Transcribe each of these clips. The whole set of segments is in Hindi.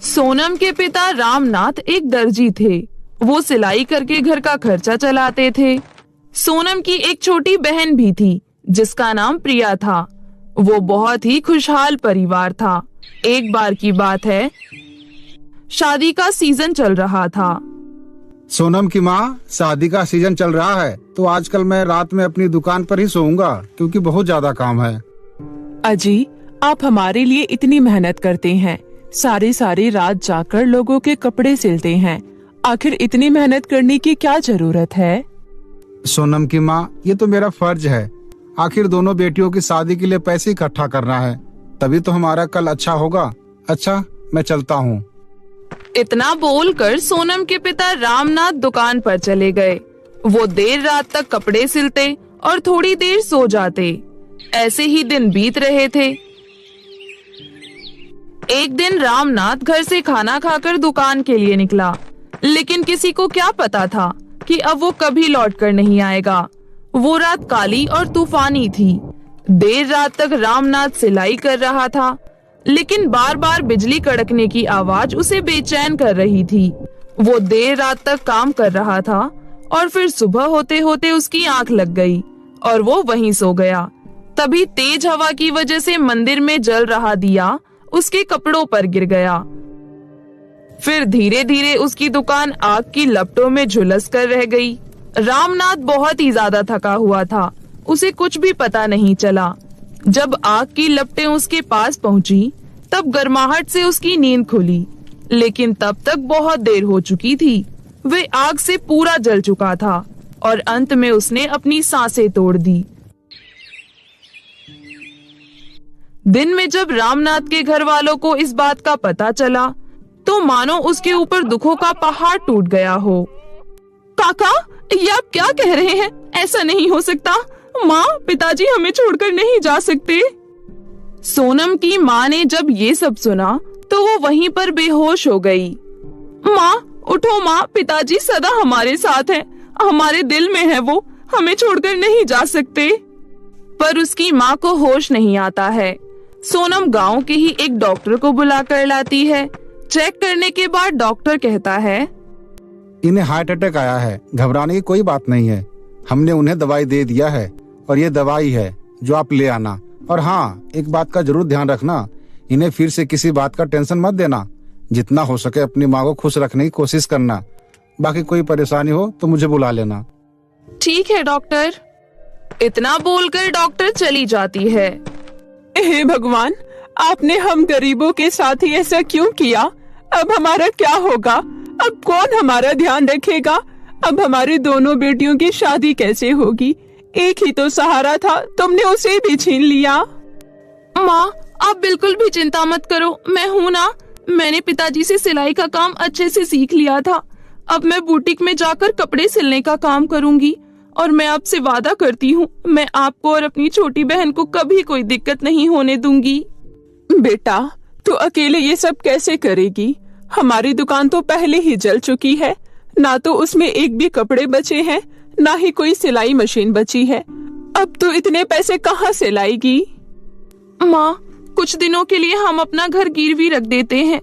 सोनम के पिता रामनाथ एक दर्जी थे। वो सिलाई करके घर का खर्चा चलाते थे। सोनम की एक छोटी बहन भी थी जिसका नाम प्रिया था। वो बहुत ही खुशहाल परिवार था। एक बार की बात है, शादी का सीजन चल रहा था। सोनम की माँ, शादी का सीजन चल रहा है तो आजकल मैं रात में अपनी दुकान पर ही सोऊंगा क्योंकि बहुत ज्यादा काम है। अजी, आप हमारे लिए इतनी मेहनत करते हैं, सारी रात जाकर लोगों के कपड़े सिलते हैं, आखिर इतनी मेहनत करने की क्या जरूरत है? सोनम की माँ, ये तो मेरा फर्ज है। आखिर दोनों बेटियों की शादी के लिए पैसे इकट्ठा करना है, तभी तो हमारा कल अच्छा होगा। अच्छा, मैं चलता हूँ। इतना बोलकर सोनम के पिता रामनाथ दुकान पर चले गए। वो देर रात तक कपड़े सिलते और थोड़ी देर सो जाते। ऐसे ही दिन बीत रहे थे। एक दिन रामनाथ घर से खाना खाकर दुकान के लिए निकला, लेकिन किसी को क्या पता था कि अब वो कभी लौट कर नहीं आएगा। वो रात काली और तूफानी थी। देर रात तक रामनाथ सिलाई कर रहा था, लेकिन बार बार बिजली कड़कने की आवाज उसे बेचैन कर रही थी। वो देर रात तक काम कर रहा था और फिर सुबह होते होते उसकी आंख लग गई और वो वहीं सो गया। तभी तेज हवा की वजह से मंदिर में जल रहा दिया उसके कपड़ों पर गिर गया। फिर धीरे धीरे उसकी दुकान आग की लपटों में झुलस कर रह गई। रामनाथ बहुत ही ज्यादा थका हुआ था। उसे कुछ भी पता नहीं चला। जब आग की लपटें उसके पास पहुंची, तब गर्माहट से उसकी नींद खुली, लेकिन तब तक बहुत देर हो चुकी थी। वे आग से पूरा जल चुका था और अंत में उसने अपनी सांसें तोड़ दी। दिन में जब रामनाथ के घर वालों को इस बात का पता चला, तो मानो उसके ऊपर दुखों का पहाड़ टूट गया हो। काका, ये आप क्या कह रहे हैं? ऐसा नहीं हो सकता। माँ, पिताजी हमें छोड़कर नहीं जा सकते। सोनम की माँ ने जब ये सब सुना तो वो वहीं पर बेहोश हो गई। माँ, उठो माँ, पिताजी सदा हमारे साथ हैं, हमारे दिल में है वो, हमें छोड़कर नहीं जा सकते। पर उसकी माँ को होश नहीं आता है। सोनम गांव के ही एक डॉक्टर को बुला कर लाती है। चेक करने के बाद डॉक्टर कहता है, इन्हें हार्ट अटैक आया है, घबराने की कोई बात नहीं है। हमने उन्हें दवाई दे दिया है और ये दवाई है जो आप ले आना। और हाँ, एक बात का जरूर ध्यान रखना, इन्हें फिर से किसी बात का टेंशन मत देना। जितना हो सके अपनी माँ को खुश रखने की कोशिश करना। बाकी कोई परेशानी हो तो मुझे बुला लेना। ठीक है डॉक्टर। इतना बोलकर डॉक्टर चली जाती है। हे भगवान, आपने हम गरीबों के साथ ही ऐसा क्यों किया? अब हमारा क्या होगा? अब कौन हमारा ध्यान रखेगा? अब हमारी दोनों बेटियों की शादी कैसे होगी? एक ही तो सहारा था, तुमने उसे भी छीन लिया। माँ, आप बिल्कुल भी चिंता मत करो, मैं हूँ ना। मैंने पिताजी से सिलाई का काम अच्छे से सीख लिया था। अब मैं बुटीक में जाकर कपड़े सिलने का काम करूँगी और मैं आपसे वादा करती हूँ, मैं आपको और अपनी छोटी बहन को कभी कोई दिक्कत नहीं होने दूंगी। बेटा, तू अकेले ये सब कैसे करेगी? हमारी दुकान तो पहले ही जल चुकी है, ना तो उसमें एक भी कपड़े बचे हैं, ना ही कोई सिलाई मशीन बची है। अब तो इतने पैसे कहाँ से लाएगी? माँ, कुछ दिनों के लिए हम अपना घर गिरवी रख देते हैं।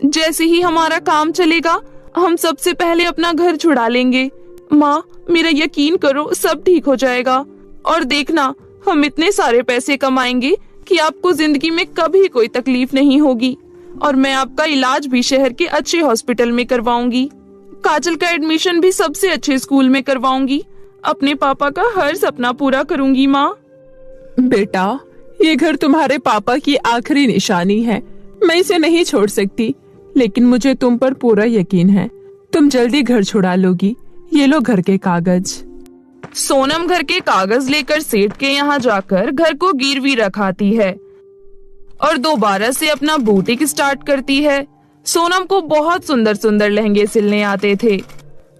जैसे ही हमारा काम चलेगा, हम सबसे पहले अपना घर छुड़ा लेंगे। माँ, मेरा यकीन करो, सब ठीक हो जाएगा। और देखना, हम इतने सारे पैसे कमाएंगे कि आपको जिंदगी में कभी कोई तकलीफ नहीं होगी। और मैं आपका इलाज भी शहर के अच्छे हॉस्पिटल में करवाऊंगी। काजल का एडमिशन भी सबसे अच्छे स्कूल में करवाऊंगी। अपने पापा का हर सपना पूरा करूंगी। माँ, बेटा, ये घर तुम्हारे पापा की आखिरी निशानी है। मैं इसे नहीं छोड़ सकती, लेकिन मुझे तुम पर पूरा यकीन है, तुम जल्दी घर छुड़ा लोगी। ये लो घर के कागज। सोनम घर के कागज लेकर सेठ के यहाँ जाकर घर को गिरवी रखाती है और दोबारा से अपना बुटीक स्टार्ट करती है। सोनम को बहुत सुंदर सुंदर लहंगे सिलने आते थे।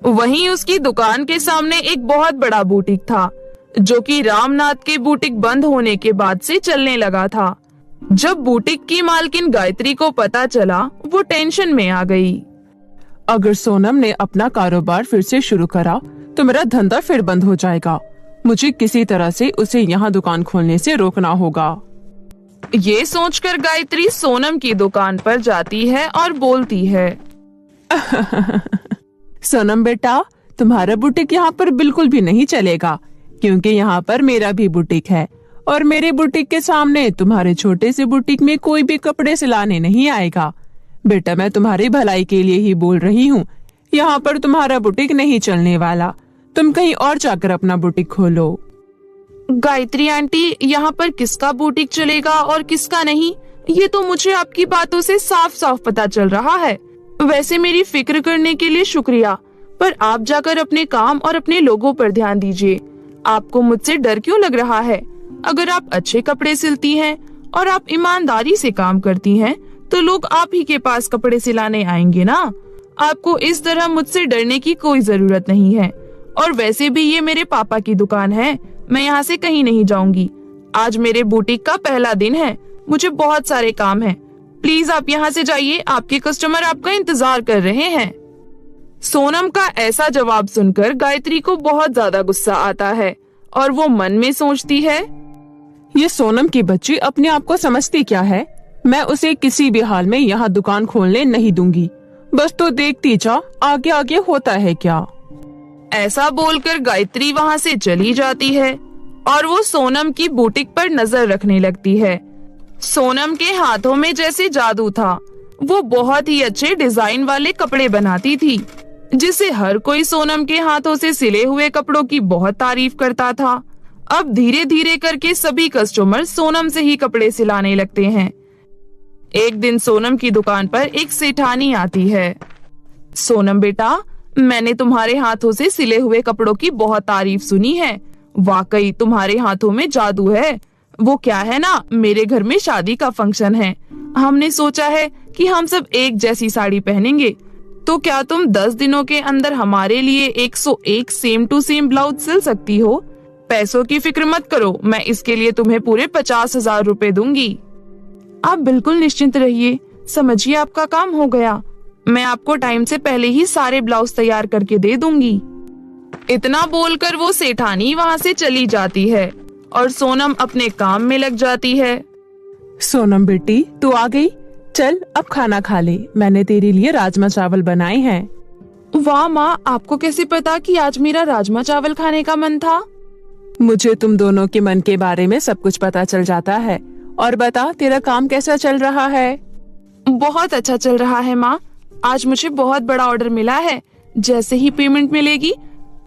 वहीं उसकी दुकान के सामने एक बहुत बड़ा बुटीक था, जो कि रामनाथ के बुटीक बंद होने के बाद से चलने लगा था। जब बुटीक की मालकिन गायत्री को पता चला, वो टेंशन में आ गई। अगर सोनम ने अपना कारोबार फिर से शुरू करा तो मेरा धंधा फिर बंद हो जाएगा। मुझे किसी तरह से उसे यहाँ दुकान खोलने से रोकना होगा। ये सोचकर गायत्री सोनम की दुकान पर जाती है और बोलती है, सोनम बेटा, तुम्हारा बुटीक यहाँ पर बिल्कुल भी नहीं चलेगा, क्योंकि यहाँ पर मेरा भी बुटीक है और मेरे बुटीक के सामने तुम्हारे छोटे से बुटीक में कोई भी कपड़े सिलाने नहीं आएगा। बेटा, मैं तुम्हारी भलाई के लिए ही बोल रही हूँ, यहाँ पर तुम्हारा बुटीक नहीं चलने वाला। तुम कहीं और जाकर अपना बुटीक खोलो। गायत्री आंटी, यहाँ पर किसका बुटीक चलेगा और किसका नहीं, ये तो मुझे आपकी बातों से साफ साफ पता चल रहा है। वैसे मेरी फिक्र करने के लिए शुक्रिया, पर आप जाकर अपने काम और अपने लोगों पर ध्यान दीजिए। आपको मुझसे डर क्यों लग रहा है? अगर आप अच्छे कपड़े सिलती हैं और आप ईमानदारी से काम करती हैं, तो लोग आप ही के पास कपड़े सिलाने आएंगे ना। आपको इस तरह मुझसे डरने की कोई जरूरत नहीं है। और वैसे भी ये मेरे पापा की दुकान है, मैं यहाँ से कहीं नहीं जाऊंगी। आज मेरे बुटीक का पहला दिन है, मुझे बहुत सारे काम हैं। प्लीज आप यहाँ से जाइए, आपके कस्टमर आपका इंतजार कर रहे हैं। सोनम का ऐसा जवाब सुनकर गायत्री को बहुत ज्यादा गुस्सा आता है और वो मन में सोचती है, ये सोनम की बच्ची अपने आप को समझती क्या है? मैं उसे किसी भी हाल में यहाँ दुकान खोलने नहीं दूंगी। बस तो देखती जा आगे आगे होता है क्या। ऐसा बोलकर गायत्री वहाँ से चली जाती है और वो सोनम की बुटीक पर नजर रखने लगती है। सोनम के हाथों में जैसे जादू था। वो बहुत ही अच्छे डिजाइन वाले कपड़े बनाती थी, जिससे हर कोई सोनम के हाथों से सिले हुए कपड़ों की बहुत तारीफ करता था। अब धीरे धीरे करके सभी कस्टमर सोनम से ही कपड़े सिलाने लगते हैं। एक दिन सोनम की दुकान पर एक सेठानी आती है। सोनम बेटा, मैंने तुम्हारे हाथों से सिले हुए कपड़ों की बहुत तारीफ सुनी है। वाकई तुम्हारे हाथों में जादू है। वो क्या है ना, मेरे घर में शादी का फंक्शन है। हमने सोचा है कि हम सब एक जैसी साड़ी पहनेंगे, तो क्या तुम 10 दिनों के अंदर हमारे लिए 101 सेम टू सेम ब्लाउज सिल सकती हो? पैसों की फिक्र मत करो, मैं इसके लिए तुम्हें पूरे 50,000 रुपए दूंगी। आप बिल्कुल निश्चिंत रहिए, समझिए आपका काम हो गया। मैं आपको टाइम से पहले ही सारे ब्लाउज तैयार करके दे दूंगी। इतना बोलकर वो सेठानी वहाँ से चली जाती है और सोनम अपने काम में लग जाती है। सोनम बेटी, तू आ गई? चल अब खाना खा ले, मैंने तेरे लिए राजमा चावल बनाए हैं। वाह माँ, आपको कैसे पता कि आज मेरा राजमा चावल खाने का मन था? मुझे तुम दोनों के मन के बारे में सब कुछ पता चल जाता है। और बता, तेरा काम कैसा चल रहा है? बहुत अच्छा चल रहा है माँ। आज मुझे बहुत बड़ा ऑर्डर मिला है। जैसे ही पेमेंट मिलेगी,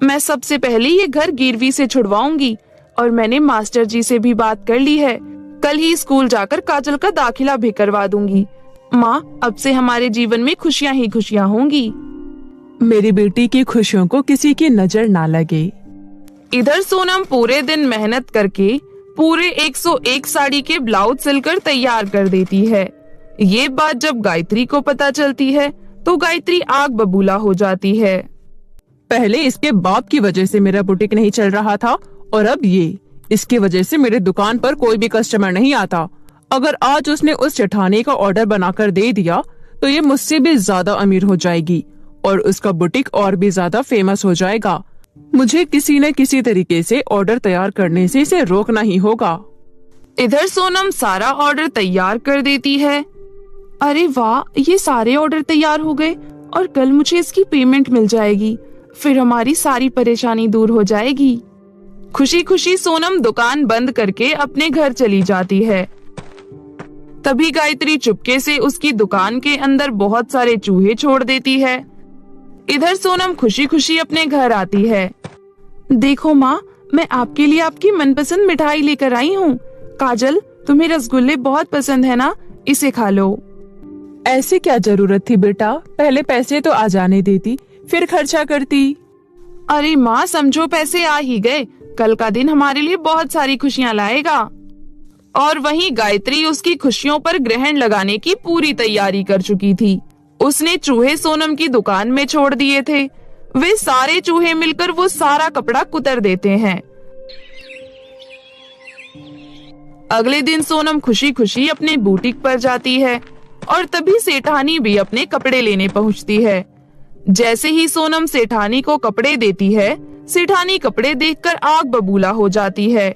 मैं सबसे पहले ये घर गिरवी से छुड़वाऊंगी। और मैंने मास्टर जी से भी बात कर ली है। कल ही स्कूल जाकर काजल का दाखिला भी करवा दूंगी। माँ, अब से हमारे जीवन में खुशियाँ ही खुशियाँ होंगी। मेरी बेटी की खुशियों को किसी की नजर ना लगे। इधर सोनम पूरे दिन मेहनत करके पूरे 101 साड़ी के ब्लाउज सिलकर तैयार कर देती है। ये बात जब गायत्री को पता चलती है तो गायत्री आग बबूला हो जाती है। पहले इसके बाप की वजह से मेरा बुटीक नहीं चल रहा था और अब ये, इसकी वजह से मेरे दुकान पर कोई भी कस्टमर नहीं आता। अगर आज उसने उस सेठानी का ऑर्डर बनाकर दे दिया तो ये मुझसे भी ज्यादा अमीर हो जाएगी और उसका बुटीक और भी ज्यादा फेमस हो जाएगा। मुझे किसी न किसी तरीके से ऑर्डर तैयार करने से इसे रोकना ही होगा। इधर सोनम सारा ऑर्डर तैयार कर देती है। अरे वाह, ये सारे ऑर्डर तैयार हो गए और कल मुझे इसकी पेमेंट मिल जाएगी। फिर हमारी सारी परेशानी दूर हो जाएगी। खुशी खुशी सोनम दुकान बंद करके अपने घर चली जाती है। तभी गायत्री चुपके से उसकी दुकान के अंदर बहुत सारे चूहे छोड़ देती है। इधर सोनम खुशी खुशी अपने घर आती है। देखो माँ, मैं आपके लिए आपकी मनपसंद मिठाई लेकर आई हूँ। काजल, तुम्हें रसगुल्ले बहुत पसंद है ना, इसे खा लो। ऐसे क्या जरूरत थी बेटा, पहले पैसे तो आ जाने देती, फिर खर्चा करती। अरे माँ, समझो पैसे आ ही गए, कल का दिन हमारे लिए बहुत सारी खुशियाँ लाएगा। और वहीं गायत्री उसकी खुशियों पर ग्रहण लगाने की पूरी तैयारी कर चुकी थी। उसने चूहे सोनम की दुकान में छोड़ दिए थे। वे सारे चूहे मिलकर वो सारा कपड़ा कुतर देते हैं। अगले दिन सोनम खुशी खुशी अपने बुटीक पर जाती है और तभी सेठानी भी अपने कपड़े लेने पहुंचती है। जैसे ही सोनम सेठानी को कपड़े देती है, सेठानी कपड़े देखकर आग बबूला हो जाती है।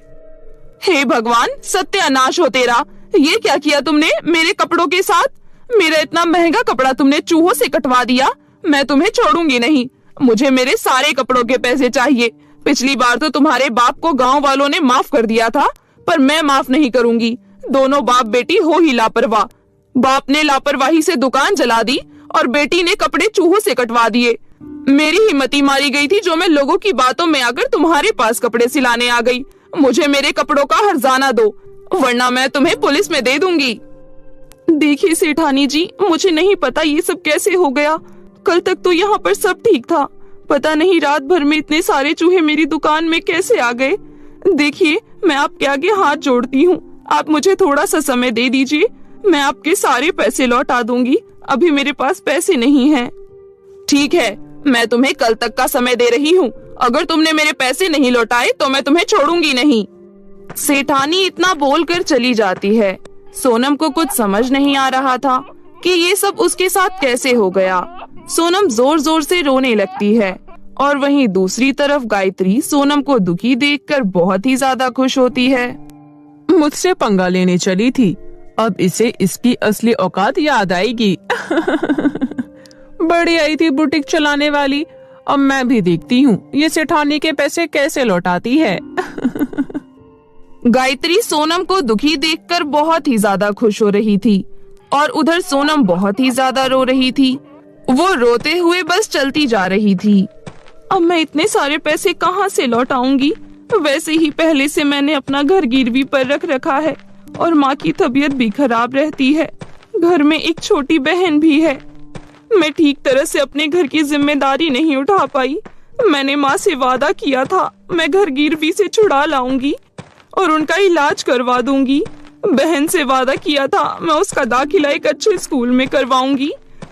हे भगवान, सत्यानाश हो तेरा। ये क्या किया तुमने मेरे कपड़ों के साथ? मेरा इतना महंगा कपड़ा तुमने चूहों से कटवा दिया। मैं तुम्हें छोड़ूंगी नहीं। मुझे मेरे सारे कपड़ों के पैसे चाहिए। पिछली बार तो तुम्हारे बाप को गांव वालों ने माफ कर दिया था, पर मैं माफ नहीं करूंगी। दोनों बाप बेटी हो ही लापरवाह। बाप ने लापरवाही से दुकान जला दी और बेटी ने कपड़े चूहों से कटवा दिए। मेरी हिम्मती मारी गई थी जो मैं लोगों की बातों में आकर तुम्हारे पास कपड़े सिलाने आ गई। मुझे मेरे कपड़ों का हर्जाना दो, वरना मैं तुम्हें पुलिस में दे दूंगी। देखिए सेठानी जी, मुझे नहीं पता ये सब कैसे हो गया। कल तक तो यहाँ पर सब ठीक था। पता नहीं रात भर में इतने सारे चूहे मेरी दुकान में कैसे आ गए। देखिए, मैं आपके आगे हाथ जोड़ती हूँ, आप मुझे थोड़ा सा समय दे दीजिए। मैं आपके सारे पैसे लौटा दूंगी। अभी मेरे पास पैसे नहीं हैं। ठीक है, मैं तुम्हें कल तक का समय दे रही हूँ। अगर तुमने मेरे पैसे नहीं लौटाए तो मैं तुम्हें छोड़ूंगी नहीं। सेठानी इतना बोलकर चली जाती है। सोनम को कुछ समझ नहीं आ रहा था कि ये सब उसके साथ कैसे हो गया। सोनम जोर जोर से रोने लगती है और वहीं दूसरी तरफ गायत्री सोनम को दुखी देखकर बहुत ही ज्यादा खुश होती है। मुझसे पंगा लेने चली थी, अब इसे इसकी असली औकात याद आएगी। बड़ी आई थी बुटीक चलाने वाली, अब मैं भी देखती हूँ ये सेठानी के पैसे कैसे लौटाती है। गायत्री सोनम को दुखी देखकर बहुत ही ज्यादा खुश हो रही थी और उधर सोनम बहुत ही ज्यादा रो रही थी। वो रोते हुए बस चलती जा रही थी। अब मैं इतने सारे पैसे कहाँ से लौटाऊंगी? वैसे ही पहले से मैंने अपना घर गिरवी पर रख रखा है और माँ की तबीयत भी खराब रहती है। घर में एक छोटी बहन भी है। मैं ठीक तरह से अपने घर की जिम्मेदारी नहीं उठा पाई। मैंने माँ से वादा किया था मैं घर गिरवी से छुड़ा लाऊंगी और उनका इलाज करवा दूंगी। बहन से वादा किया था मैं उसका दाखिला एक अच्छे स्कूल में करवाऊंगी।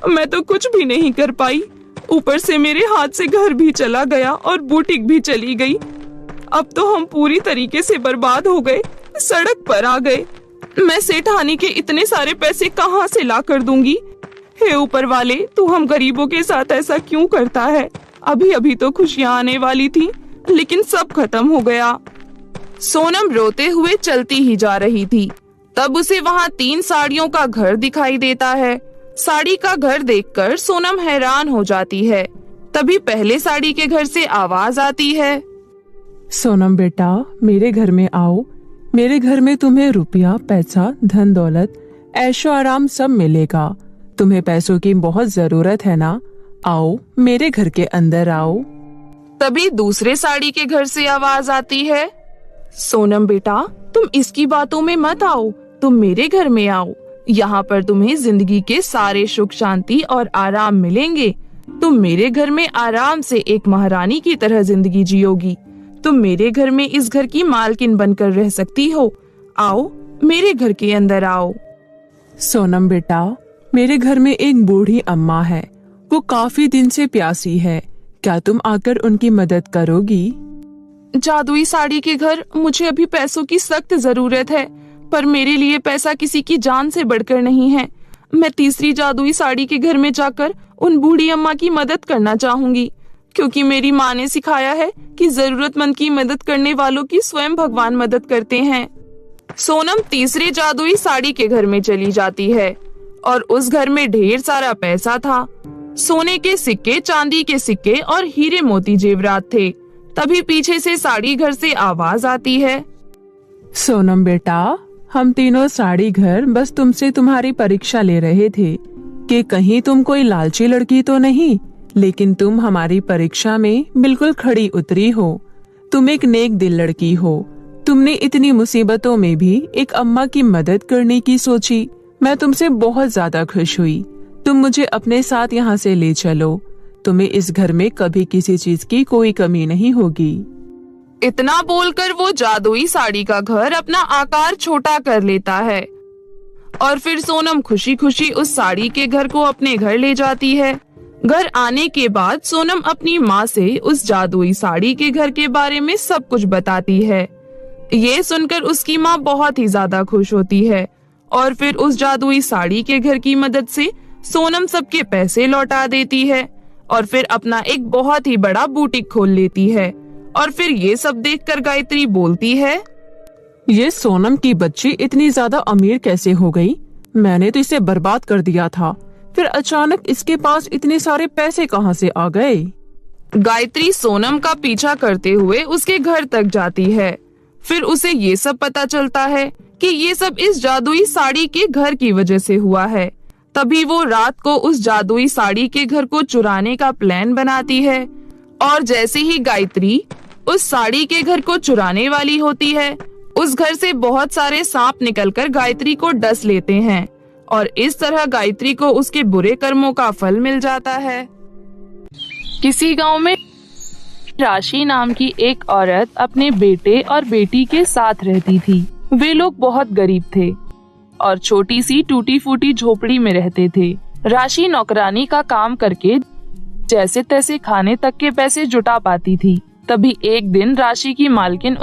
मैं तो कुछ भी नहीं कर पाई। ऊपर से मेरे हाथ से घर भी चला गया और बुटीक भी चली गई। अब तो हम पूरी तरीके से बर्बाद हो गए, सड़क पर आ गए। मैं सेठानी के इतने सारे पैसे कहाँ से ला कर दूंगी? हे ऊपर वाले, तू हम गरीबों के साथ ऐसा क्यों करता है? अभी अभी तो खुशियाँ आने वाली थी, लेकिन सब खत्म हो गया। सोनम रोते हुए चलती ही जा रही थी। तब उसे वहाँ 3 साड़ियों का घर दिखाई देता है। साड़ी का घर देखकर सोनम हैरान हो जाती है। तभी पहले साड़ी के घर से आवाज आती है, सोनम बेटा, मेरे घर में आओ। मेरे घर में तुम्हें रुपया, पैसा, धन दौलत, ऐशो आराम सब मिलेगा। तुम्हें पैसों की बहुत जरूरत है ना? आओ, मेरे घर के अंदर आओ। तभी दूसरे साड़ी के घर से आवाज आती है, सोनम बेटा, तुम इसकी बातों में मत आओ, तुम मेरे घर में आओ। यहाँ पर तुम्हें जिंदगी के सारे सुख, शांति और आराम मिलेंगे। तुम मेरे घर में आराम से एक महारानी की तरह जिंदगी जियोगी। तुम मेरे घर में इस घर की मालकिन बनकर रह सकती हो। आओ, मेरे घर के अंदर आओ। सोनम बेटा, मेरे घर में एक बूढ़ी अम्मा है। वो काफी दिन से प्यासी है। क्या तुम आकर उनकी मदद करोगी? जादुई साड़ी के घर, मुझे अभी पैसों की सख्त जरूरत है, पर मेरे लिए पैसा किसी की जान से बढ़कर नहीं है। मैं तीसरी जादुई साड़ी के घर में जाकर उन बूढ़ी अम्मा की मदद करना चाहूंगी, क्योंकि मेरी माँ ने सिखाया है कि जरूरतमंद की मदद करने वालों की स्वयं भगवान मदद करते हैं। सोनम तीसरे जादुई साड़ी के घर में चली जाती है और उस घर में ढेर सारा पैसा था। सोने के सिक्के, चांदी के सिक्के और हीरे मोती जेवरात थे। तभी पीछे से साड़ी घर से आवाज आती है, सोनम बेटा, हम तीनों साड़ी घर बस तुमसे तुम्हारी परीक्षा ले रहे थे कि कहीं तुम कोई लालची लड़की तो नहीं, लेकिन तुम हमारी परीक्षा में बिल्कुल खड़ी उतरी हो। तुम एक नेक दिल लड़की हो। तुमने इतनी मुसीबतों में भी एक अम्मा की मदद करने की सोची। मैं तुमसे बहुत ज्यादा खुश हुई। तुम मुझे अपने साथ यहाँ से ले चलो। तुम्हें इस घर में कभी किसी चीज की कोई कमी नहीं होगी। इतना बोलकर वो जादुई साड़ी का घर अपना आकार छोटा कर लेता है और फिर सोनम खुशी खुशी उस साड़ी के घर को अपने घर ले जाती है। घर आने के बाद सोनम अपनी माँ से उस जादुई साड़ी के घर के बारे में सब कुछ बताती है। ये सुनकर उसकी माँ बहुत ही ज्यादा खुश होती है और फिर उस जादुई साड़ी के घर की मदद से सोनम सबके पैसे लौटा देती है और फिर अपना एक बहुत ही बड़ा बुटीक खोल लेती है। और फिर ये सब देखकर गायत्री बोलती है, ये सोनम की बच्ची इतनी ज्यादा अमीर कैसे हो गई? मैंने तो इसे बर्बाद कर दिया था, फिर अचानक इसके पास इतने सारे पैसे कहाँ से आ गए? गायत्री सोनम का पीछा करते हुए उसके घर तक जाती है। फिर उसे ये सब पता चलता है कि ये सब इस जादुई साड़ी के घर की वजह से हुआ है। तभी वो रात को उस जादुई साड़ी के घर को चुराने का प्लान बनाती है और जैसे ही गायत्री उस साड़ी के घर को चुराने वाली होती है, उस घर से बहुत सारे सांप निकलकर गायत्री को डस लेते हैं और इस तरह गायत्री को उसके बुरे कर्मों का फल मिल जाता है। किसी गांव में राशि नाम की एक औरत अपने बेटे और बेटी के साथ रहती थी। वे लोग बहुत गरीब थे और छोटी सी टूटी फूटी झोपड़ी में रहते थे। राशि नौकरानी का काम करके जैसे तैसे खाने तक के पैसे जुटा पाती थी। तभी एक दिन राशि की मालकिन